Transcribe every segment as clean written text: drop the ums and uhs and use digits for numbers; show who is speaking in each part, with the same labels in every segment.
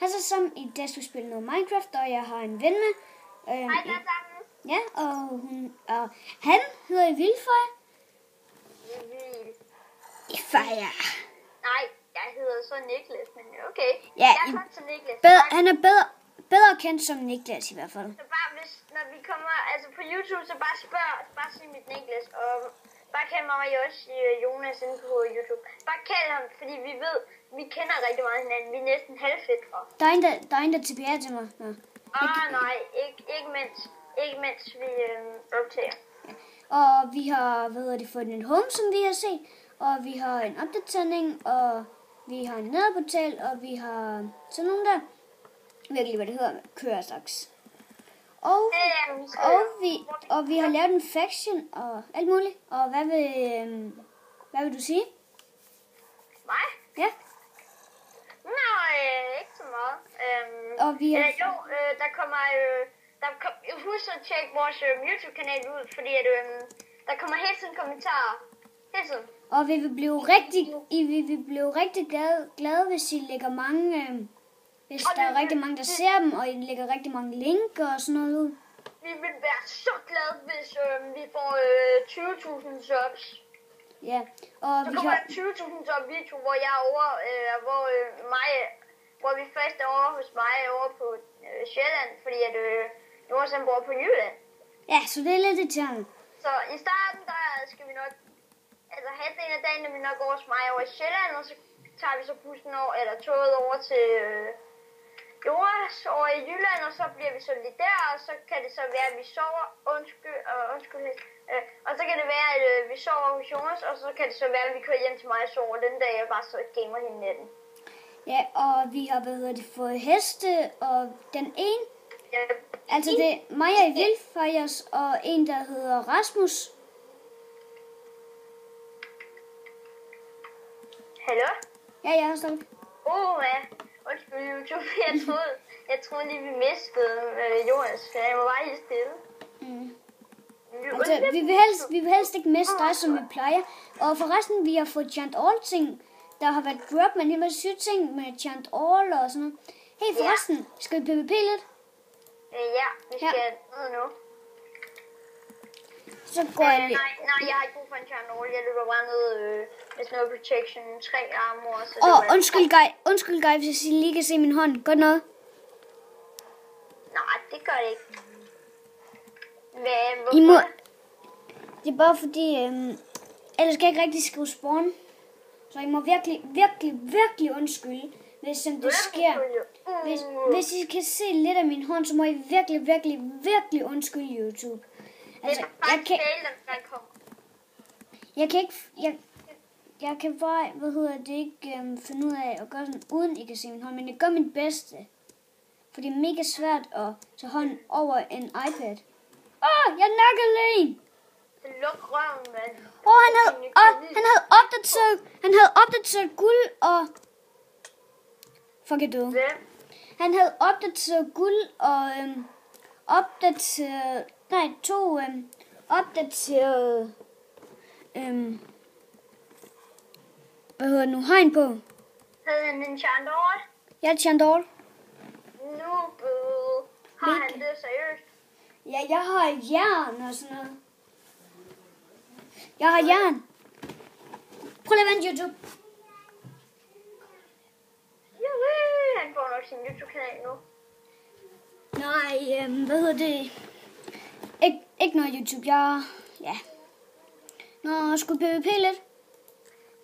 Speaker 1: Altså som i dag skal vi spille noget Minecraft, og jeg har en ven med.
Speaker 2: Hej alle sammen.
Speaker 1: Ja, og han hedder Vilfej. Vilfej.
Speaker 2: Nej, jeg hedder så Niklas, men okay.
Speaker 1: Ja,
Speaker 2: jeg kom til Niklas.
Speaker 1: Han er bedre kendt som Niklas i hvert fald.
Speaker 2: Så bare hvis, når vi kommer altså på YouTube, så bare sig mit Niklas, og bare kald mig også Jonas inde på YouTube. Bare kald ham, fordi vi ved, vi kender rigtig meget hinanden. Vi er næsten halvfætre.
Speaker 1: Der er en, der tilbage til mig. Ja.
Speaker 2: Nej, ikke mens vi optager.
Speaker 1: Ja. Og vi har fået en home, som vi har set. Og vi har en opdatering, og vi har en nederportal, og vi har sådan nogle der. Jeg ved ikke lige, hvad det hedder. Køreslags. Og vi har lavet en faction og alt muligt. Og hvad vil du sige?
Speaker 2: Mig?
Speaker 1: Ja.
Speaker 2: Nej, ikke så meget.
Speaker 1: Og vi har...
Speaker 2: Husk at tjekke vores YouTube-kanal ud, fordi at, der kommer hele tiden kommentarer. Hele tiden.
Speaker 1: Og vi vil blive rigtig glade, hvis I lægger mange... Hvis der er rigtig mange, der ser dem, og I lægger rigtig mange link og sådan noget ud.
Speaker 2: Vi vil være så glade, hvis vi får 20.000 subs.
Speaker 1: Ja, og
Speaker 2: så kommer der 20.000 subs video, hvor jeg er over, hvor vi først er over hos mig over på Sjælland, fordi at Jonas bor på Jylland.
Speaker 1: Ja, så det er lidt irriterende.
Speaker 2: Så i starten, der skal vi nok, altså halvdelen af dagen er vi nok over hos mig over i Sjælland, og så tager vi så bussen over, eller toget over til Jonas over i Jylland, og så bliver vi så lidt der, og så kan det så være, at vi sover, og så kan det være, at vi sover hos Jonas, og så kan det så være, at vi kører hjem til mig og sover den dag, jeg bare så gamer hele natten.
Speaker 1: Ja, og vi har fået heste, og den ene, altså det er Maja Vilfejers, og en, der hedder Rasmus.
Speaker 2: Hallo?
Speaker 1: Ja, jeg har stoppet.
Speaker 2: Ja. Undskyld YouTube, jeg troede lige, vi mistede Jonas, så jeg var bare lige stille.
Speaker 1: Altså, vi vil helst ikke miste dig, som vi plejer. Og forresten, vi har fået Chant All ting. Der har været drop med en hel masse syge ting med Chant All og sådan noget. Hey, forresten, skal vi PvP lidt?
Speaker 2: Ja, vi skal ned nu.
Speaker 1: Så går jeg lige.
Speaker 2: Nej, jeg har ikke brug for en Chant All. Jeg løber bare ned med Snow Protection, 3 armor.
Speaker 1: Undskyld, guy, hvis I lige kan se min hånd. Godt noget?
Speaker 2: Nej, det gør det ikke.
Speaker 1: Det er bare fordi, ellers kan jeg ikke rigtig skrive spawn. Så I må virkelig undskylde, hvis det sker. Hvis I kan se lidt af min hånd, så må I virkelig undskylde YouTube. Altså, jeg kan bare, ikke finde ud af at gøre sådan, uden I kan se min hånd, men jeg gør mit bedste. For det er mega svært at tage hånden over en iPad. Jeg nakkede en!
Speaker 2: Luk røven, mand.
Speaker 1: Han havde opdateret guld og... Fuck it, du. Han havde opdateret guld og opdateret hvad hedder det nu? Hegn på.
Speaker 2: Havde han en Chant All?
Speaker 1: Ja, Chant All.
Speaker 2: Har han det seriøst?
Speaker 1: Ja, jeg har jern og sådan noget. Jeg har jern. Prøv lige at vente, YouTube.
Speaker 2: Han får nok sin YouTube-kanal nu.
Speaker 1: Nej, hvad hedder det? Ikke noget YouTube. Nå, skulle PvP lidt?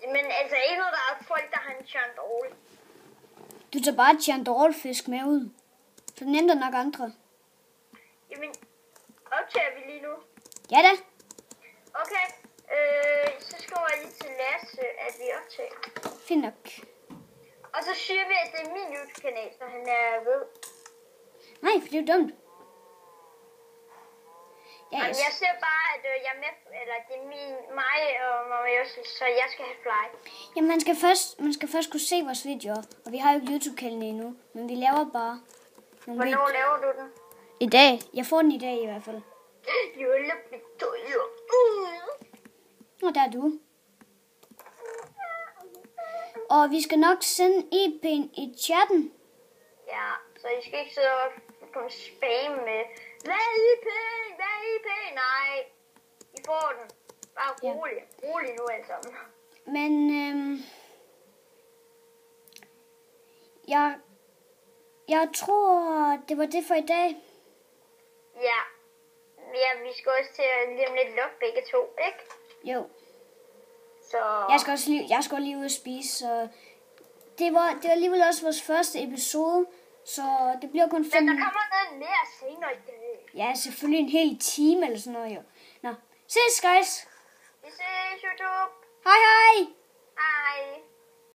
Speaker 2: Men altså ikke noget, der er folk, der har en Chant All.
Speaker 1: Du tager bare Chant All fisk med ud. Så den ændrer nok andre.
Speaker 2: Jamen, optager vi lige nu?
Speaker 1: Ja da.
Speaker 2: Okay, så skriver jeg lige til Lasse, at vi optager.
Speaker 1: Fint nok.
Speaker 2: Og så siger vi, at det er min YouTube-kanal, så han er ved.
Speaker 1: Nej, for det er jo dumt.
Speaker 2: Ja, yes. Jeg ser bare, at jeg er med, eller det er mig og Marius, så jeg skal have fly.
Speaker 1: Jamen, man skal først kunne se vores videoer, og vi har jo ikke YouTube-kanalen endnu, men vi laver bare nogle videoer.
Speaker 2: Hvornår laver du den?
Speaker 1: I dag. Jeg får den i dag i hvert fald. Og der er du. Og vi skal nok sende EP'en i chatten.
Speaker 2: Ja, så I skal ikke sidde og komme spam med, hvad er I pæn? Nej, I får den. Bare rolig. Rolig nu alle sammen.
Speaker 1: Men jeg tror, det var det for i dag.
Speaker 2: Ja. Ja, vi skal også til at lige om lidt lukke begge to, ikke?
Speaker 1: Jo.
Speaker 2: Så...
Speaker 1: Jeg skal lige ud og spise, så det var alligevel også vores første episode, så det bliver kun 5
Speaker 2: Men der kommer noget mere senere i dag.
Speaker 1: Ja, selvfølgelig en hel time eller sådan noget jo. Nå, ses guys!
Speaker 2: Vi ses, YouTube!
Speaker 1: Hej hej!
Speaker 2: Hej!